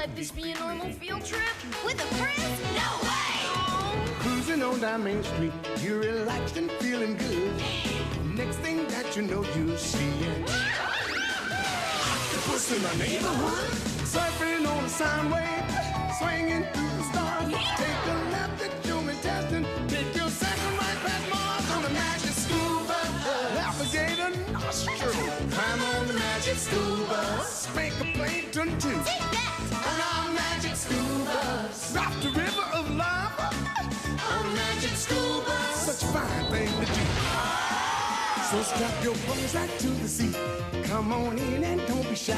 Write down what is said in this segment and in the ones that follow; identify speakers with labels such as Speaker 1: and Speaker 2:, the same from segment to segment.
Speaker 1: let this be a normal field trip?
Speaker 2: With a Frizz? No way!
Speaker 3: Cruising on down Main Street, you're relaxed and feeling good. Next thing that you know, you see it. Octopus in the neighborhood, surfing on a sine wave, swinging through the stars. Take a left at human testing, take your second right past Mars on the magic scuba. Alligator nostril, climb on the magic scuba. Spank a plankton too.
Speaker 2: Take that!
Speaker 3: On our magic scuba, drop the river of lava. On magic scuba, such a fine thing to do. So strap your bones right to the seat. Come on in and don't be shy.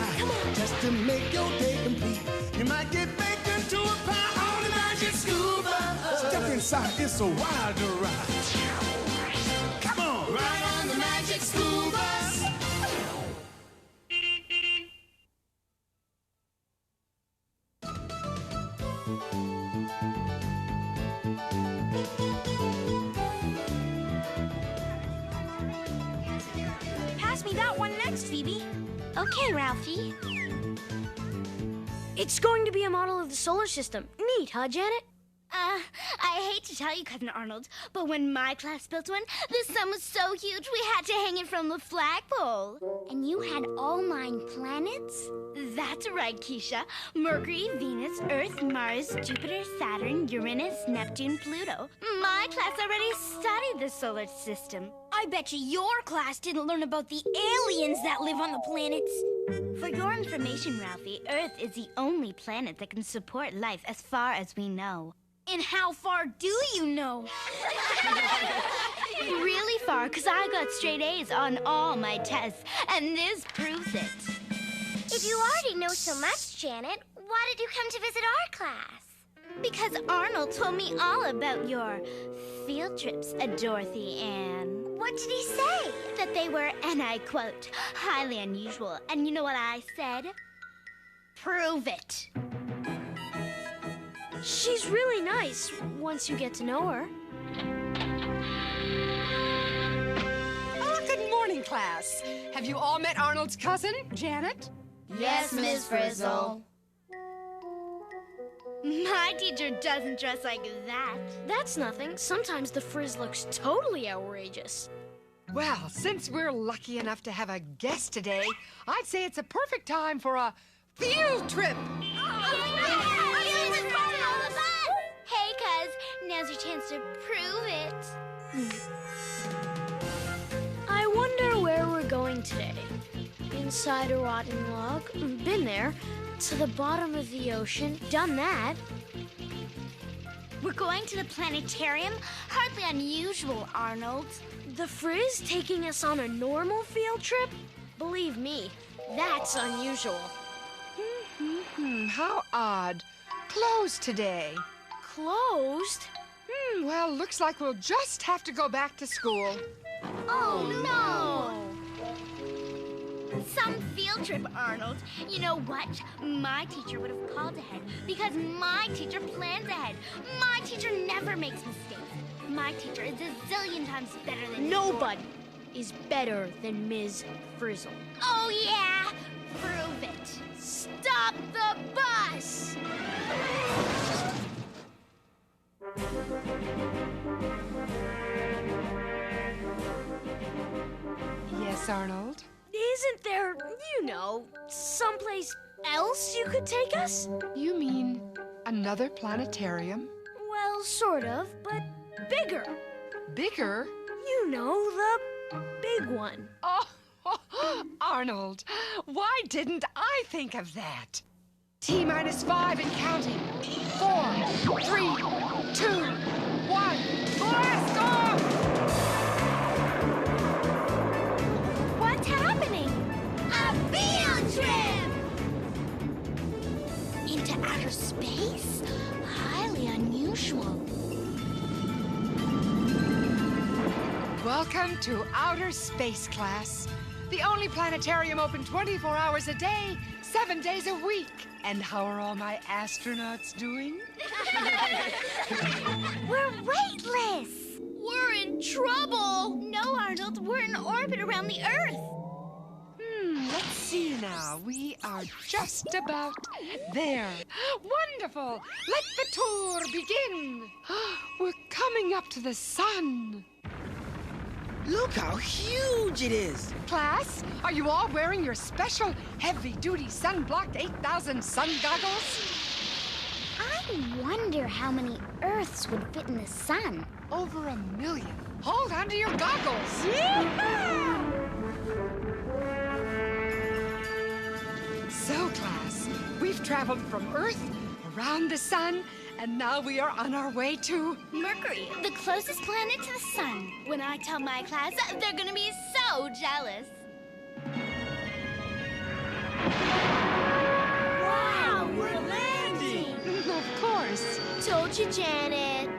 Speaker 3: Just to make your day complete. You might get baked into a pie on the magic scuba. Step inside, it's a wilder ride. Come on, right on the magic scuba.
Speaker 2: Pass me that one next, Phoebe. Okay, Ralphie.
Speaker 1: It's going to be a model of the solar system. Neat, huh, Janet?
Speaker 2: I hate to tell you, Cousin Arnold, but when my class built one, the sun was so huge we had to hang it from the flagpole. And you had all 9 planets? That's right, Keisha. Mercury, Venus, Earth, Mars, Jupiter, Saturn, Uranus, Neptune, Pluto. My class already studied the solar system. I bet you your class didn't learn about the aliens that live on the planets. For your information, Ralphie, Earth is the only planet that can support life as far as we know. And how far do you know? Really far, because I got straight A's on all my tests, and this proves it.
Speaker 4: If you already know so much, Janet, why did you come to visit our class?
Speaker 2: Because Arnold told me all about your field trips, Dorothy Ann.
Speaker 4: What did he say?
Speaker 2: That they were, and I quote, highly unusual. And you know what I said? Prove it.
Speaker 1: She's really nice once you get to know her.
Speaker 5: Oh, good morning, class. Have you all met Arnold's cousin, Janet?
Speaker 2: Yes, Miss Frizzle. My teacher doesn't dress like that.
Speaker 1: That's nothing. Sometimes the frizz looks totally outrageous.
Speaker 5: Well, since we're lucky enough to have a guest today, I'd say it's a perfect time for a field trip.
Speaker 2: Hey, cuz, now's your chance to prove it.
Speaker 1: I wonder where we're going today. Inside a rotten log? Been there. To the bottom of the ocean? Done that.
Speaker 2: We're going to the planetarium? Hardly unusual, Arnold.
Speaker 1: The frizz taking us on a normal field trip? Believe me, that's unusual.
Speaker 5: How odd. Closed today.
Speaker 1: Closed?
Speaker 5: Well, looks like we'll just have to go back to school.
Speaker 2: Oh, no! Some field trip, Arnold. You know what? My teacher would have called ahead because my teacher plans ahead. My teacher never makes mistakes. My teacher is a zillion times better than
Speaker 1: Nobody is better than Ms. Frizzle.
Speaker 2: Oh, yeah? Prove it. Stop the bus!
Speaker 5: Yes, Arnold?
Speaker 1: Isn't there, someplace else you could take us?
Speaker 5: You mean another planetarium?
Speaker 1: Well, sort of, but bigger.
Speaker 5: Bigger?
Speaker 1: You know, the big one.
Speaker 5: Oh, Arnold, why didn't I think of that? T-5 and counting. 4, 3, 2, 1. Blast off!
Speaker 2: What's happening? A field trip! Into outer space? Highly unusual.
Speaker 5: Welcome to outer space, class. The only planetarium open 24 hours a day, 7 days a week. And how are all my astronauts doing?
Speaker 2: We're weightless! We're in trouble! No, Arnold, we're in orbit around the Earth.
Speaker 5: Let's see. see now. We are just about there. Wonderful. Let the tour begin. We're coming up to the sun.
Speaker 6: Look how huge it is.
Speaker 5: Class, are you all wearing your special heavy-duty sun-blocked 8,000 sun goggles?
Speaker 2: I wonder how many Earths would fit in the sun.
Speaker 5: Over 1 million. Hold on to your goggles. So, class, we've traveled from Earth, around the sun, and now we are on our way to...
Speaker 2: Mercury, the closest planet to the sun. When I tell my class, they're gonna be so jealous.
Speaker 1: Wow, we're landing!
Speaker 5: Of course.
Speaker 1: Told you, Janet.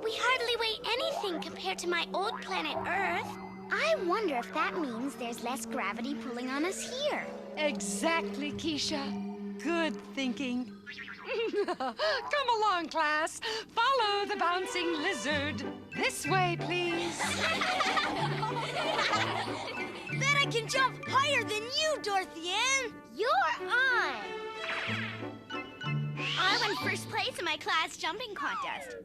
Speaker 4: We hardly weigh anything compared to my old planet Earth.
Speaker 2: I wonder if that means there's less gravity pulling on us here.
Speaker 5: Exactly, Keisha. Good thinking. Come along, class. Follow the bouncing lizard. This way, please.
Speaker 1: Bet I can jump higher than you, Dorothy Ann.
Speaker 4: You're on.
Speaker 2: I won first place in my class jumping contest.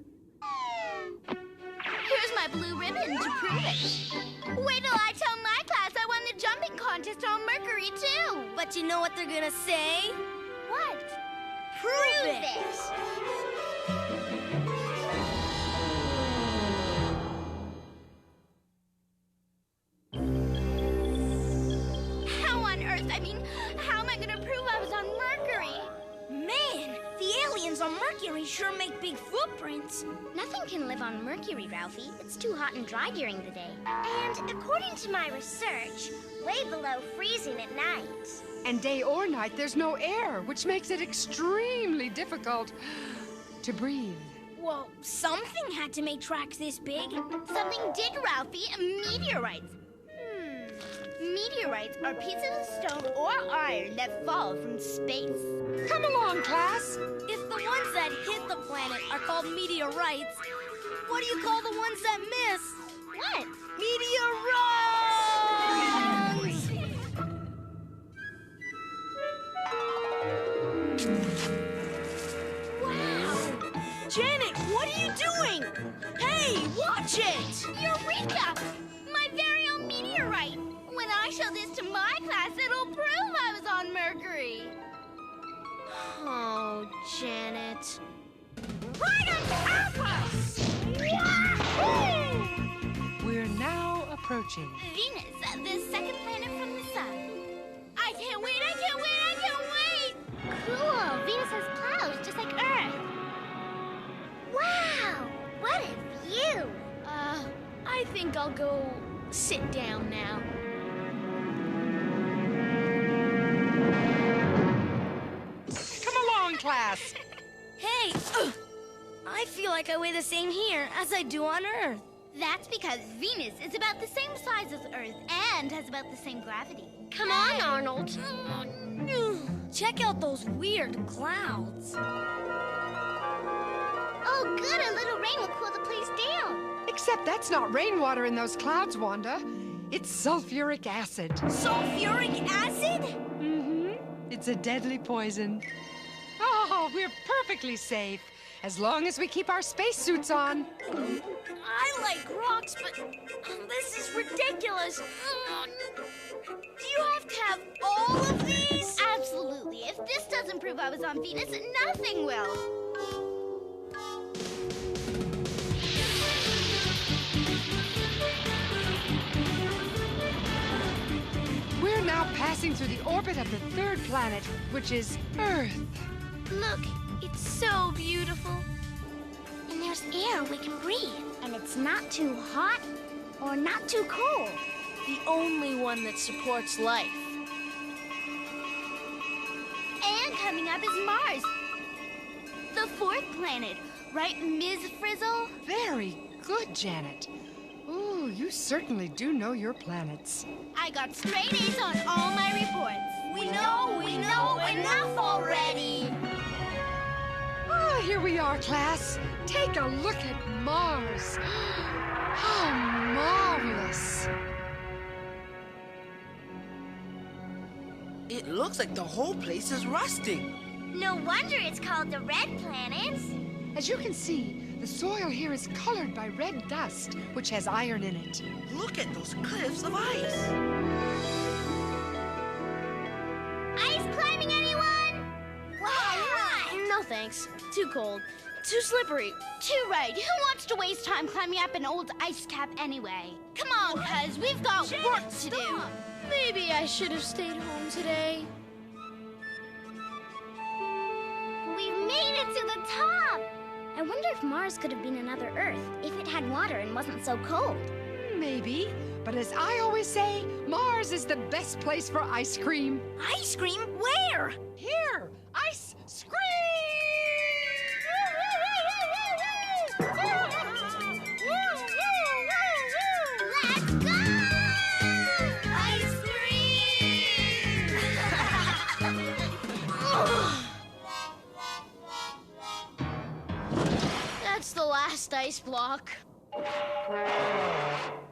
Speaker 2: Here's my blue ribbon to prove it. Wait till I tell my class I won the jumping contest on Mercury, too.
Speaker 1: But you know what they're gonna say?
Speaker 2: What?
Speaker 1: Prove it!
Speaker 2: How on earth? I mean, how am I gonna prove I was on Mercury?
Speaker 1: Man, the aliens on Mercury sure make big footprints.
Speaker 2: Nothing can live on Mercury, Ralphie. It's too hot and dry during the day.
Speaker 4: And according to my research, way below freezing at night.
Speaker 5: And day or night, there's no air, which makes it extremely difficult to breathe.
Speaker 1: Well, something had to make tracks this big.
Speaker 2: Something did, Ralphie. Meteorites. Meteorites are pieces of stone or iron that fall from space.
Speaker 5: Come along, class.
Speaker 1: If the ones that hit the planet are called meteorites, what do you call the ones that miss?
Speaker 2: What?
Speaker 1: Meteorites!
Speaker 2: Wow!
Speaker 1: Janet, what are you doing? Hey, watch it!
Speaker 2: Eureka! My very own meteorite. When I show this to my class, it'll prove I was on Mercury.
Speaker 1: Oh, Janet.
Speaker 2: Right on top of us! Wahoo!
Speaker 5: We're now approaching.
Speaker 2: Venus, the second planet from the sun. I can't wait, I can't wait, I can't wait!
Speaker 4: Cool. Venus has clouds just like Earth. Wow! What a view!
Speaker 1: I think I'll go sit down now.
Speaker 5: Come along, class.
Speaker 1: Hey, I feel like I weigh the same here as I do on Earth.
Speaker 2: That's because Venus is about the same size as Earth and has about the same gravity.
Speaker 4: Come on, Arnold.
Speaker 1: Check out those weird clouds.
Speaker 4: Oh, good. A little rain will cool the place down.
Speaker 5: Except that's not rainwater in those clouds, Wanda. It's sulfuric acid.
Speaker 1: Sulfuric acid?
Speaker 5: Mm-hmm. It's a deadly poison. Oh, we're perfectly safe. As long as we keep our spacesuits on.
Speaker 1: I like rocks, but this is ridiculous. Do you have to have all of these?
Speaker 2: Absolutely. If this doesn't prove I was on Venus, nothing will.
Speaker 5: We're now passing through the orbit of the third planet, which is Earth.
Speaker 4: Look, it's so beautiful. And there's air we can breathe.
Speaker 2: And it's not too hot or not too cold.
Speaker 1: The only one that supports life.
Speaker 2: And coming up is Mars. The fourth planet, right, Ms. Frizzle?
Speaker 5: Very good, Janet. Ooh, you certainly do know your planets.
Speaker 2: I got straight A's on all my reports.
Speaker 1: We know enough already.
Speaker 5: Ah, here we are, class. Take a look at Mars. How marvelous.
Speaker 6: It looks like the whole place is rusting.
Speaker 4: No wonder it's called the Red Planet.
Speaker 5: As you can see, the soil here is colored by red dust, which has iron in it.
Speaker 6: Look at those cliffs of ice.
Speaker 4: Ice climbing, anyone?
Speaker 1: No thanks. Too cold. Too slippery.
Speaker 2: Too right. Who wants to waste time climbing up an old ice cap anyway? Come on, cuz we've got work to do.
Speaker 1: Maybe I should have stayed home today.
Speaker 4: We've made it to the top. I wonder if Mars could have been another Earth if it had water and wasn't so cold.
Speaker 5: Maybe, but as I always say, Mars is the best place for ice cream.
Speaker 2: Ice cream? Where?
Speaker 5: Here, ice cream!
Speaker 4: Let's go! Ice cream!
Speaker 1: That's the last ice block.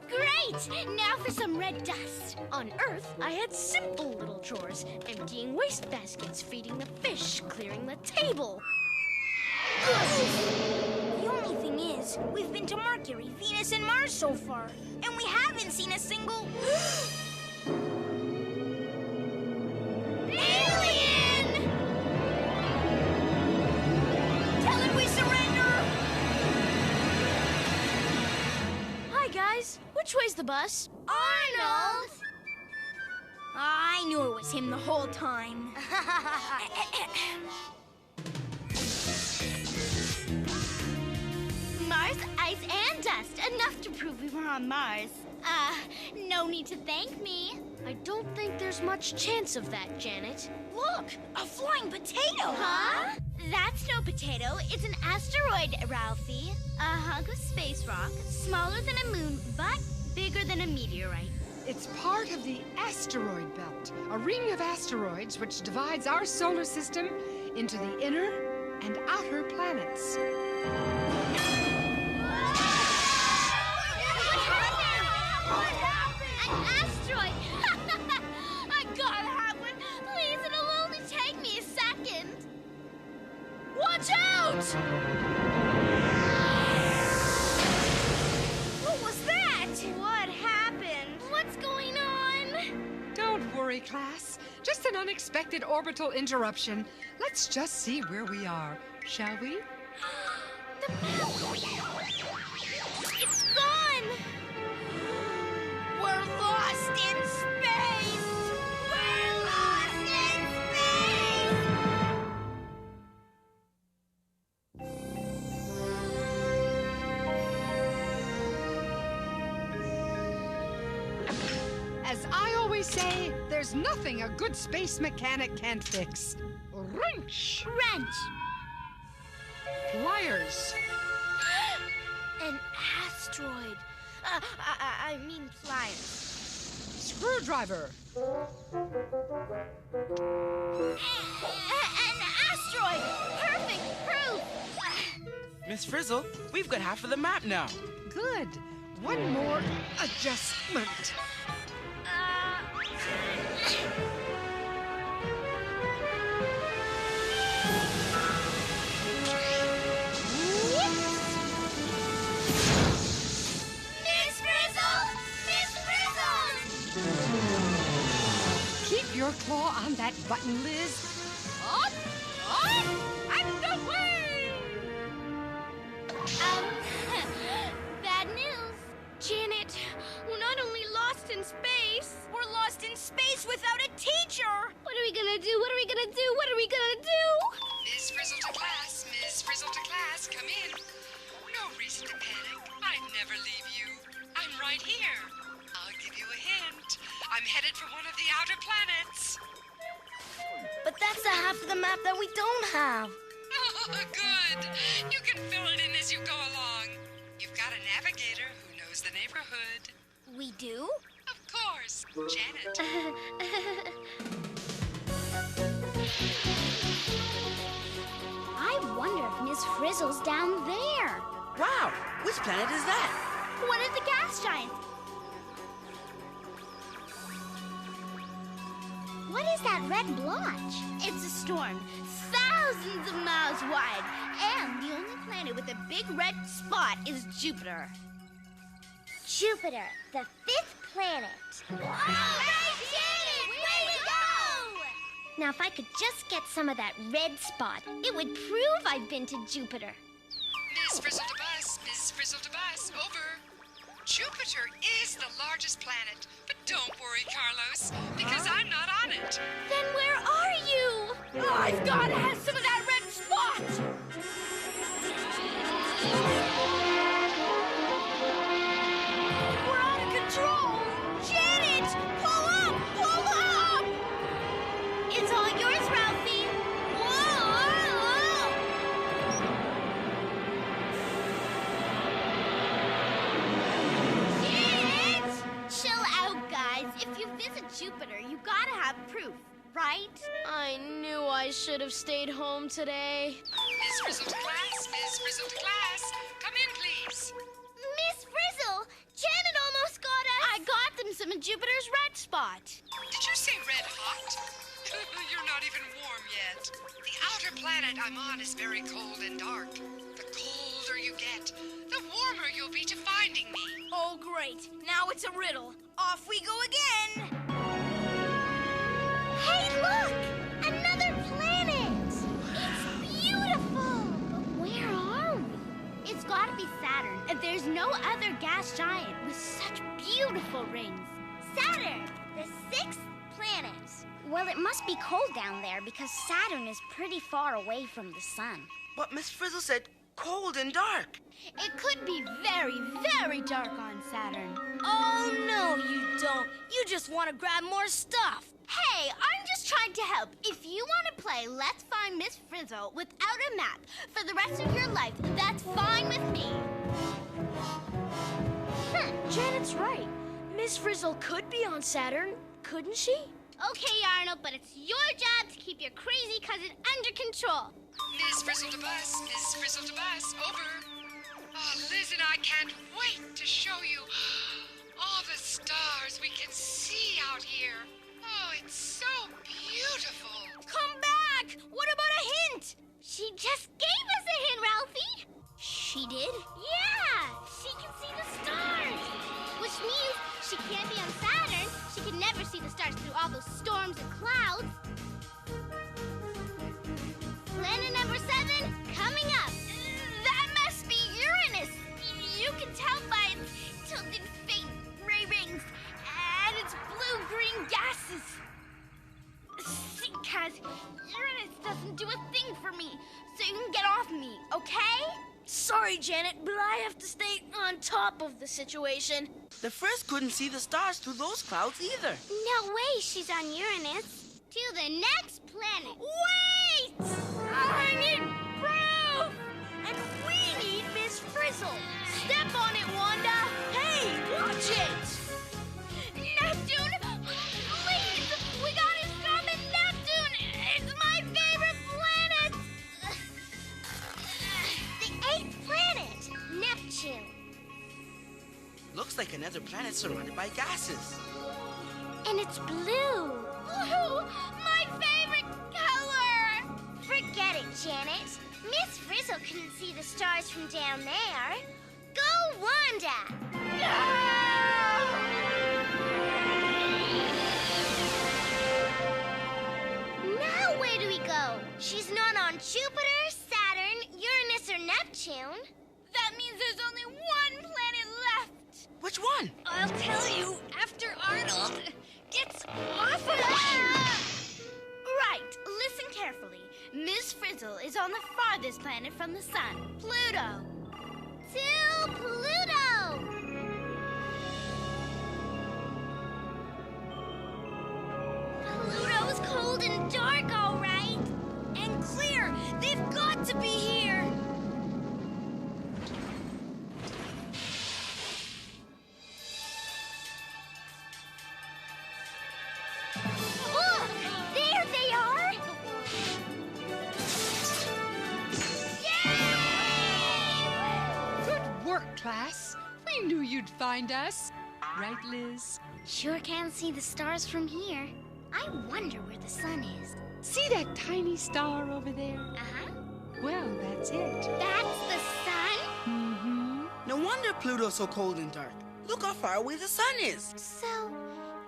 Speaker 2: Great! Now for some red dust.
Speaker 1: On Earth, I had simple little chores. Emptying waste baskets, feeding the fish, clearing the table.
Speaker 2: The only thing is, we've been to Mercury, Venus, and Mars so far, and we haven't seen a single... alien! Tell him we surrender!
Speaker 1: Hi, guys. Which way's the bus?
Speaker 2: Arnold! I knew it was him the whole time. Mars, ice, and dust. Enough to prove we were on Mars. No need to thank me.
Speaker 1: I don't think there's much chance of that, Janet.
Speaker 2: Look, a flying potato. Huh? That's no potato. It's an asteroid, Ralphie. A hunk of space rock, smaller than a moon, but bigger than a meteorite.
Speaker 5: It's part of the asteroid belt, a ring of asteroids which divides our solar system into the inner and outer planets.
Speaker 2: An asteroid! I gotta have one. Please, it'll only take me a second.
Speaker 1: Watch out!
Speaker 2: What was that? What happened? What's going on?
Speaker 5: Don't worry, class. Just an unexpected orbital interruption. Let's just see where we are, shall we?
Speaker 2: The map. It's gone. We're lost in space. We're lost in space.
Speaker 5: As I always say, there's nothing a good space mechanic can't fix. Wrench!
Speaker 2: Wrench.
Speaker 5: Pliers!
Speaker 1: An asteroid. I mean pliers.
Speaker 5: Screwdriver!
Speaker 2: An asteroid. Perfect proof.
Speaker 6: Miss Frizzle, we've got half of the map now.
Speaker 5: Good. One more adjustment.
Speaker 2: Miss Frizzle! Miss Frizzle!
Speaker 5: Keep your claw on that button, Liz.
Speaker 2: Up, and away! Bad news.
Speaker 1: Janet, we're not only lost in space.
Speaker 2: We're lost in space without a teacher.
Speaker 1: What are we gonna do? What are we gonna do? What are we gonna do?
Speaker 5: Miss Frizzle to class. Miss Frizzle to class. Come in. No reason to panic. I'd never leave you. I'm right here. I'll give you a hint. I'm headed for one of the outer planets.
Speaker 1: But that's the half of the map that we don't have.
Speaker 5: Oh, good. You can fill it in as you go along. You've got a navigator who knows the neighborhood.
Speaker 2: We do?
Speaker 5: Of course, Janet.
Speaker 2: I wonder if Miss Frizzle's down there.
Speaker 6: Wow, which planet is that?
Speaker 2: One of the gas giants.
Speaker 4: What is that red blotch?
Speaker 2: It's a storm, thousands of miles wide, and the only planet with a big red spot is Jupiter.
Speaker 4: Jupiter, the 5th planet. Now, if I could just get some of that red spot, it would prove I've been to Jupiter.
Speaker 5: Miss Frizzle to bus, Miss Frizzle to bus, over. Jupiter is the largest planet, but don't worry, Carlos, because I'm not on it.
Speaker 2: Then where are you? I've got to have some of that red spot! We're out of control! Janet! Pull up! Pull up! It's all yours, Ralphie! Whoa! Janet! Chill out, guys. If you visit Jupiter, you gotta have proof, right?
Speaker 1: I knew I should have stayed home today.
Speaker 5: Miss Frizzle to class, Miss Frizzle to class. Come in, please.
Speaker 2: Miss Frizzle! Janet almost got us! I got them some of Jupiter's red spot.
Speaker 5: Did you say red hot? You're not even warm yet. The outer planet I'm on is very cold and dark. The colder you get, the warmer you'll be to finding me.
Speaker 2: Oh, great. Now it's a riddle. Off we go again.
Speaker 4: Hey, look! Another planet! It's beautiful! But where are we?
Speaker 2: It's gotta be Saturn. And there's no other gas giant with such beautiful rings.
Speaker 4: Saturn, the 6th planet. Well, it must be cold down there because Saturn is pretty far away from the sun.
Speaker 6: But Miss Frizzle said cold and dark.
Speaker 2: It could be very, very dark on Saturn.
Speaker 1: Oh, no, you don't. You just want to grab more stuff.
Speaker 2: Hey, I'm just trying to help. If you want to play Let's Find Miss Frizzle without a map for the rest of your life, that's fine with me.
Speaker 1: Janet's right. Miss Frizzle could be on Saturn, couldn't she?
Speaker 2: Okay, Arnold, but it's your job to keep your crazy cousin under control.
Speaker 5: Miss Frizzle to bus, Miss Frizzle to bus, over. Oh, Liz and I can't wait to show you all the stars we can see out here. Oh, it's so beautiful.
Speaker 2: Come back! What about a hint? She just gave us a hint, Ralphie.
Speaker 1: She did?
Speaker 2: Yeah, she can see the stars. Which means she can't be on Saturn. She can never see the stars through all those storms and clouds. Planet number 7, coming up. That must be Uranus. You can tell by its tilted faint gray rings and its blue-green gases. See, Kaz, Uranus doesn't do a thing for me, so you can get off me, okay?
Speaker 1: Sorry, Janet, but I have to stay on top of the situation.
Speaker 6: The Frizz couldn't see the stars through those clouds either.
Speaker 4: No way she's on Uranus.
Speaker 2: To the next planet.
Speaker 1: Wait! I need proof! And we need Miss Frizzle. Step on it, Wanda. Hey, watch it!
Speaker 2: Neptune! Please! We gotta stop at Neptune! It's my favorite planet!
Speaker 4: The 8th planet, Neptune.
Speaker 6: Looks like another planet surrounded by gases.
Speaker 4: And it's blue.
Speaker 2: Blue! My favorite color!
Speaker 4: Forget it, Janet. Miss Frizzle couldn't see the stars from down there. Go, Wanda! Now where do we go? She's not on Jupiter, Saturn, Uranus, or Neptune.
Speaker 2: That means there's only one planet left!
Speaker 6: Which one?
Speaker 2: I'll tell you after Arnold gets off of Right, listen carefully. Miss Frizzle is on the farthest planet from the sun, Pluto.
Speaker 4: To Pluto! Pluto's cold and dark, all right.
Speaker 1: And clear! They've got to be here!
Speaker 4: Look! There they are!
Speaker 7: Good work, class. We knew you'd find us. Right, Liz?
Speaker 4: Sure can see the stars from here.
Speaker 2: I wonder where the sun is.
Speaker 7: See that tiny star over there?
Speaker 2: Uh-huh.
Speaker 7: Well, that's it.
Speaker 2: That's the sun?
Speaker 7: Mm-hmm.
Speaker 6: No wonder Pluto's so cold and dark. Look how far away the sun is.
Speaker 2: So,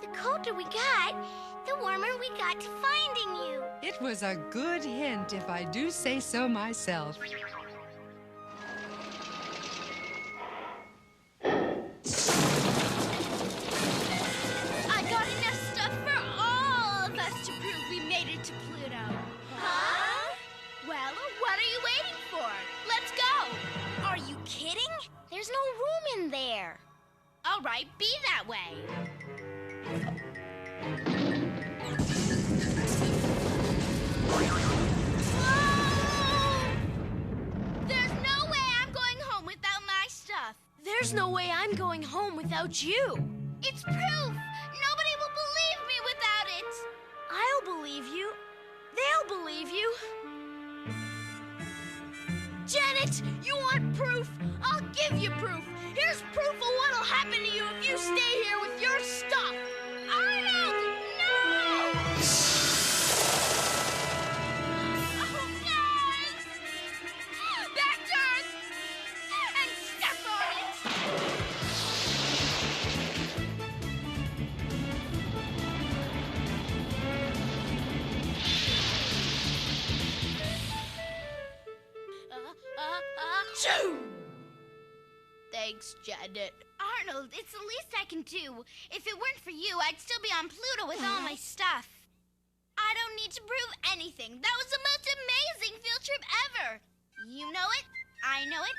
Speaker 2: the colder we got, the warmer we got to finding you.
Speaker 7: It was a good hint, if I do say so myself.
Speaker 2: I got enough stuff for all of us to prove we made it to Pluto. Huh? Well, what are you waiting for? Let's go. Are you kidding? There's no room in there. All right, be that way. Whoa! There's no way I'm going home without my stuff.
Speaker 1: There's no way I'm going home without you.
Speaker 2: It's proof. Nobody will believe me without it.
Speaker 1: I'll believe you. They'll believe you. Janet, you want proof? I'll give you proof. Here's proof of what'll happen to you if you stay here with your stuff.
Speaker 2: Arnold, no! Oh, guys! Back to Earth! And step on it!
Speaker 1: Choo! Thanks, Janet.
Speaker 2: Arnold, it's the least I can do. If it weren't for you, I'd still be on Pluto with all my stuff. I don't need to prove anything. That was the most amazing field trip ever. You know it. I know it.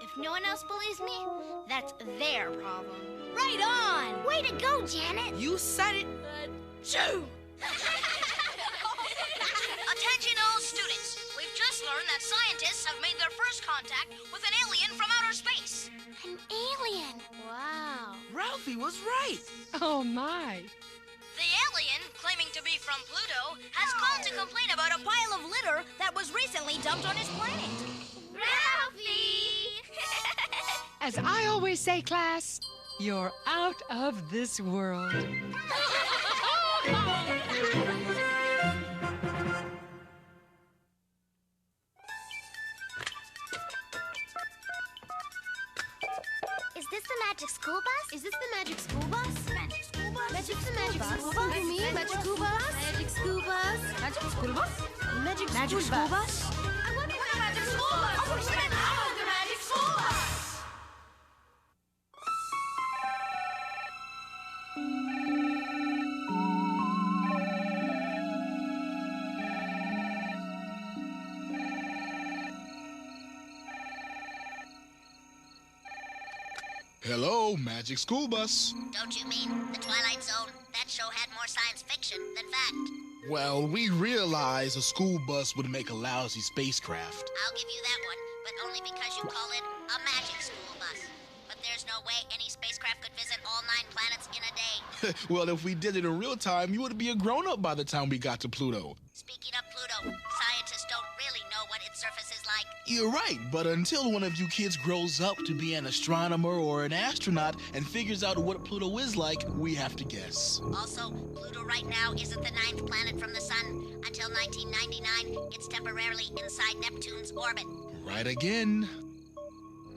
Speaker 2: If no one else believes me, that's their problem.
Speaker 1: Right on!
Speaker 2: Way to go, Janet.
Speaker 6: You said it.
Speaker 1: Choo!
Speaker 8: Attention all students. We've just learned that scientists have made their first contact with an alien from outer space.
Speaker 2: An alien.
Speaker 1: Wow.
Speaker 6: Ralphie was right.
Speaker 7: Oh, my.
Speaker 8: The alien, claiming to be from Pluto, has called to complain about a pile of litter that was recently dumped on his planet.
Speaker 2: Ralphie!
Speaker 7: As I always say, class, you're out of this world.
Speaker 2: Is this the magic school bus?
Speaker 1: Is this the magic school bus?
Speaker 2: Magic school bus?
Speaker 1: Magic the magic school bus? You mean magic school bus? Magic school bus? Magic school bus? Magic school bus?
Speaker 2: I want the magic school bus!
Speaker 1: Oh, we should have the magic school bus!
Speaker 3: Hello, Magic School Bus.
Speaker 8: Don't you mean the Twilight Zone? That show had more science fiction than fact.
Speaker 3: Well, we realized a school bus would make a lousy spacecraft.
Speaker 8: I'll give you that one, but only because you call it a magic school bus. But there's no way any spacecraft could visit all 9 planets in a day.
Speaker 3: Well, if we did it in real time, you would be a grown-up by the time we got to Pluto.
Speaker 8: Speaking of Pluto, scientists don't really know what its surface is like.
Speaker 3: You're right, but until one of you kids grows up to be an astronomer or an astronaut and figures out what Pluto is like, we have to guess.
Speaker 8: Also, Pluto right now isn't the 9th planet from the sun. Until 1999, it's temporarily inside Neptune's orbit.
Speaker 3: Right again.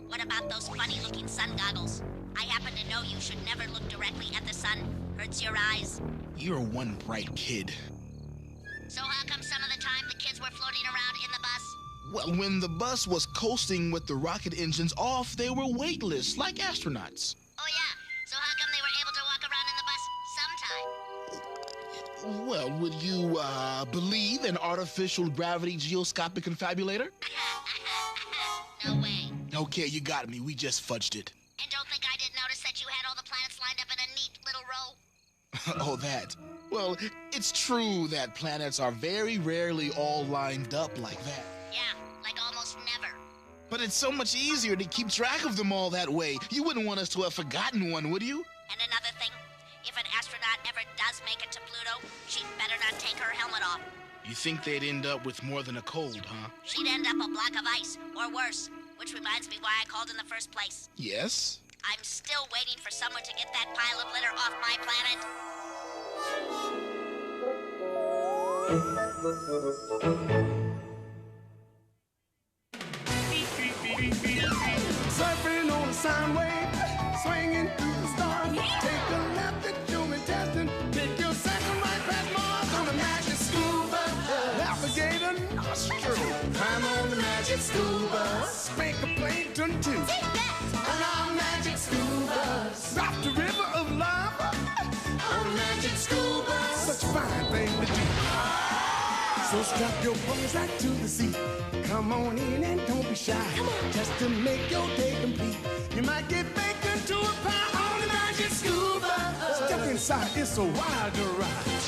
Speaker 8: What about those funny-looking sun goggles? I happen to know you should never look directly at the sun. Hurts your eyes.
Speaker 3: You're one bright kid.
Speaker 8: So how come some of the time the kids were floating around in the bus?
Speaker 3: Well, when the bus was coasting with the rocket engines off, they were weightless, like astronauts.
Speaker 8: Oh yeah, so how come they were able to walk around in the bus sometime?
Speaker 3: Well, would you, believe in artificial gravity geoscopic confabulator?
Speaker 8: No way.
Speaker 3: Okay, you got me. We just fudged it.
Speaker 8: And don't think I didn't notice that you had all the planets lined up in a neat little row.
Speaker 3: Oh, that. Well, it's true that planets are very rarely all lined up like that.
Speaker 8: Yeah, like almost never.
Speaker 3: But it's so much easier to keep track of them all that way. You wouldn't want us to have forgotten one, would you?
Speaker 8: And another thing, if an astronaut ever does make it to Pluto, she'd better not take her helmet off.
Speaker 3: You think they'd end up with more than a cold, huh?
Speaker 8: She'd end up a block of ice, or worse. Which reminds me why I called in the first place.
Speaker 3: Yes?
Speaker 8: I'm still waiting for someone to get that pile of litter off my planet.
Speaker 3: Surfing on a sound wave, swinging through the stars. Take a left at human testing. Pick your second right past Mars on a magic scuba. Navigate a nostril. Climb on the magic scuba. Spank a plankton too. On our magic scuba. Drop the river of lava. On magic scuba. Such a fine thing to do. So strap your bones right to the seat. Come on in and don't be shy. Just to make your day complete. You might get baked into a pie on the magic scuba. Step inside, it's a wild ride.